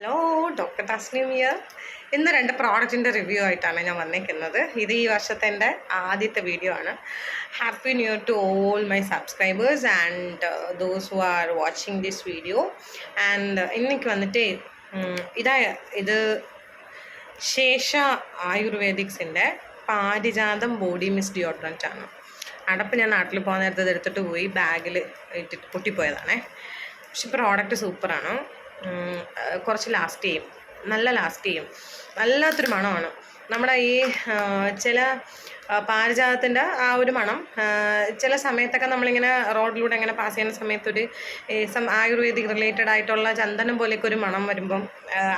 Hello, doctor Tasneem here. ഇന്ന് 2 പ്രോഡക്റ്റിൻ്റെ review ആയിട്ടാണ് ഞാൻ വന്നേക്കുന്നത്. ഇത് ഈ വർഷത്തെ എൻ്റെ ആദ്യത്തെ വീഡിയോ ആണ്. Happy new year to all my subscribers and those who are watching this video. And ഇന്നേക്ക് വന്നിട്ട് ഇത് ശേഷ ആയുർവേദിക്സിൻ്റെ പാരിജാതം ബോഡി മിസ്റ്റ് ഡിയോഡ്രൻ്റ് ആണ്. അടപ്പ് ഞാൻ നാട്ടിൽ പോകാൻ നേരത്തെ എടുത്തിട്ട് പോയി ബാഗിൽ ഇട്ടിട്ട് പൊട്ടിപ്പോയതാണേ. പക്ഷെ പ്രോഡക്റ്റ് സൂപ്പറാണ്. കുറച്ച് ലാസ്റ്റ് ചെയ്യും, നല്ല ലാസ്റ്റ് ചെയ്യും, വല്ലാത്തൊരു മണമാണ്. നമ്മുടെ ഈ ചില പാരിജാതത്തിൻ്റെ ആ ഒരു മണം ചില സമയത്തൊക്കെ നമ്മളിങ്ങനെ റോഡിലൂടെ ഇങ്ങനെ പാസ് ചെയ്യുന്ന സമയത്തൊരു ആയുർവേദിക് റിലേറ്റഡ് ആയിട്ടുള്ള ചന്ദനം പോലെയൊക്കെ ഒരു മണം വരുമ്പം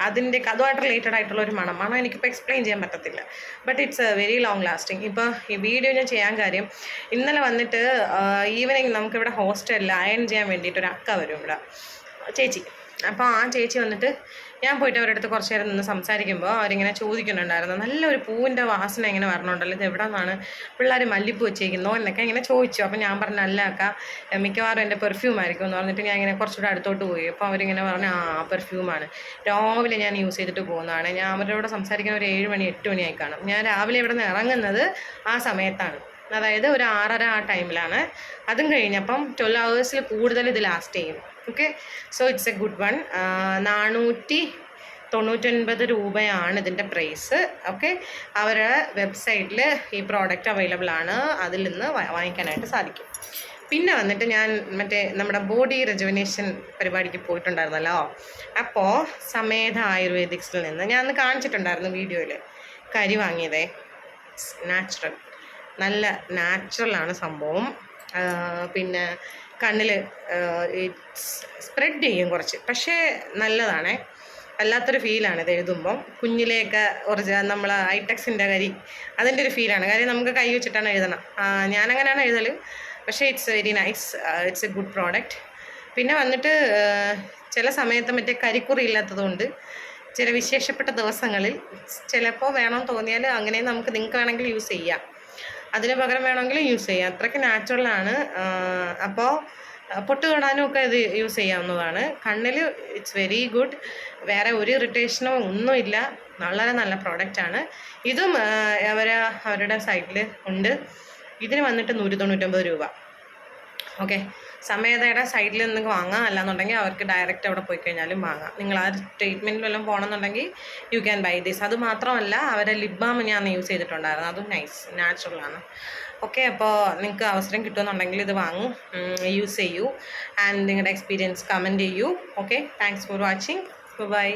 അതുമായിട്ട് റിലേറ്റഡ് ആയിട്ടുള്ള ഒരു മണം എനിക്കിപ്പോൾ എക്സ്പ്ലെയിൻ ചെയ്യാൻ പറ്റത്തില്ല. But it's very long lasting. ഇപ്പോൾ ഈ വീഡിയോ ഞാൻ ചെയ്യാൻ കാര്യം, ഇന്നലെ വന്നിട്ട് ഈവനിങ് നമുക്കിവിടെ ഹോസ്റ്റലിൽ അയൺ ചെയ്യാൻ വേണ്ടിയിട്ട് ഒരു അക്ക വരും ഇവിടെ, ചേച്ചി. അപ്പോൾ ആ ചേച്ചി വന്നിട്ട് ഞാൻ പോയിട്ട് അവരുടെ അടുത്ത് കുറച്ച് നേരം നിന്ന് സംസാരിക്കുമ്പോൾ അവരിങ്ങനെ ചോദിക്കുന്നുണ്ടായിരുന്നു, നല്ലൊരു പൂവിൻ്റെ വാസന ഇങ്ങനെ വരണുണ്ടല്ലോ, ഇത് എവിടെ നിന്നാണ് പിള്ളേർ മല്ലിപ്പൂ വെച്ചേക്കുന്നോ എന്നൊക്കെ ഇങ്ങനെ ചോദിച്ചു. അപ്പോൾ ഞാൻ പറഞ്ഞു, അല്ല അക്ക, മിക്കവാറും എൻ്റെ പെർഫ്യൂം ആയിരിക്കും എന്ന് പറഞ്ഞിട്ട് ഞാൻ ഇങ്ങനെ കുറച്ചുകൂടെ അടുത്തോട്ട് പോയി. അപ്പോൾ അവരിങ്ങനെ പറഞ്ഞു, പെർഫ്യൂമാണ്, രാവിലെ ഞാൻ യൂസ് ചെയ്തിട്ട് പോകുന്നതാണ്. ഞാൻ അവരോട് സംസാരിക്കുന്ന ഒരു 7 മണി 8 മണിയായി കാണും. ഞാൻ രാവിലെ ഇവിടെ നിന്ന് ഇറങ്ങുന്നത് ആ സമയത്താണ്, അതായത് ഒരു 6:30 ആ ടൈമിലാണ്. അതും കഴിഞ്ഞപ്പം 12 hours കൂടുതൽ ഇത് ലാസ്റ്റ് ചെയ്യും. Okay, so it's A good one. 499 രൂപയാണ് ഇതിൻ്റെ പ്രൈസ്. ഓക്കെ, അവരുടെ വെബ്സൈറ്റിൽ ഈ പ്രോഡക്റ്റ് അവൈലബിൾ ആണ്, അതിൽ നിന്ന് വാങ്ങിക്കാനായിട്ട് സാധിക്കും. പിന്നെ വന്നിട്ട് ഞാൻ നമ്മുടെ ബോഡി റെജുവിനേഷൻ പരിപാടിക്ക് പോയിട്ടുണ്ടായിരുന്നല്ലോ. അപ്പോൾ സമേധ ആയുർവേദിക്സിൽ നിന്ന് ഞാൻ അന്ന് കാണിച്ചിട്ടുണ്ടായിരുന്നു വീഡിയോയിൽ, കരി വാങ്ങിയതേ. നാച്ചുറൽ, നല്ല നാച്ചുറലാണ് സംഭവം. പിന്നെ കണ്ണിൽ സ്പ്രെഡ് ചെയ്യും കുറച്ച്, പക്ഷേ നല്ലതാണേ. വല്ലാത്തൊരു ഫീലാണ് ഇത് എഴുതുമ്പം. കുഞ്ഞിലെയൊക്കെ നമ്മൾ ഐടെക്സിൻ്റെ കരി, അതിൻ്റെ ഒരു ഫീലാണ്. കാര്യം നമുക്ക് കൈ വെച്ചിട്ടാണ് എഴുതണം. ഞാനങ്ങനെയാണ് എഴുതൽ. പക്ഷേ it's very nice, it's A good product. പിന്നെ വന്നിട്ട് ചില സമയത്ത് കരിക്കുറി ഇല്ലാത്തതുകൊണ്ട് ചില വിശേഷപ്പെട്ട ദിവസങ്ങളിൽ ചിലപ്പോൾ വേണം തോന്നിയാൽ അങ്ങനെ നിങ്ങൾക്ക് വേണമെങ്കിൽ യൂസ് ചെയ്യാം, അതിന് പകരം വേണമെങ്കിൽ യൂസ് ചെയ്യാം. അത്രയ്ക്ക് നാച്ചുറലാണ്. അപ്പോൾ പൊട്ട് തൊടാനും ഒക്കെ ഇത് യൂസ് ചെയ്യാവുന്നതാണ്. കണ്ണിൽ ഇറ്റ്സ് വെരി ഗുഡ്, വേറെ ഒരു ഇറിറ്റേഷനോ ഒന്നുമില്ല, വളരെ നല്ല പ്രോഡക്റ്റാണ്. ഇതും അവരുടെ സൈറ്റിൽ ഉണ്ട്. ഇതിന് വന്നിട്ട് 199 രൂപ. ഓക്കെ, സമേതയുടെ സൈറ്റിൽ നിങ്ങൾക്ക് വാങ്ങാം, അല്ലാന്നുണ്ടെങ്കിൽ അവർക്ക് ഡയറക്റ്റ് അവിടെ പോയി കഴിഞ്ഞാലും വാങ്ങാം. നിങ്ങൾ ആ ട്രീറ്റ്മെൻറ്റിൽ വല്ലതും പോകണമെന്നുണ്ടെങ്കിൽ യു ക്യാൻ ബൈ ദിസ്. അത് മാത്രമല്ല, അവരുടെ ലിപ് ബാം ഞാൻ യൂസ് ചെയ്തിട്ടുണ്ടായിരുന്നു, അതും നൈസ്, നാച്ചുറലാണ്. ഓക്കെ, അപ്പോൾ നിങ്ങൾക്ക് അവസരം കിട്ടുമെന്നുണ്ടെങ്കിൽ ഇത് വാങ്ങൂ, യൂസ് ചെയ്യൂ, ആൻഡ് നിങ്ങളുടെ എക്സ്പീരിയൻസ് കമൻറ്റ് ചെയ്യൂ. Okay, thanks for watching. By.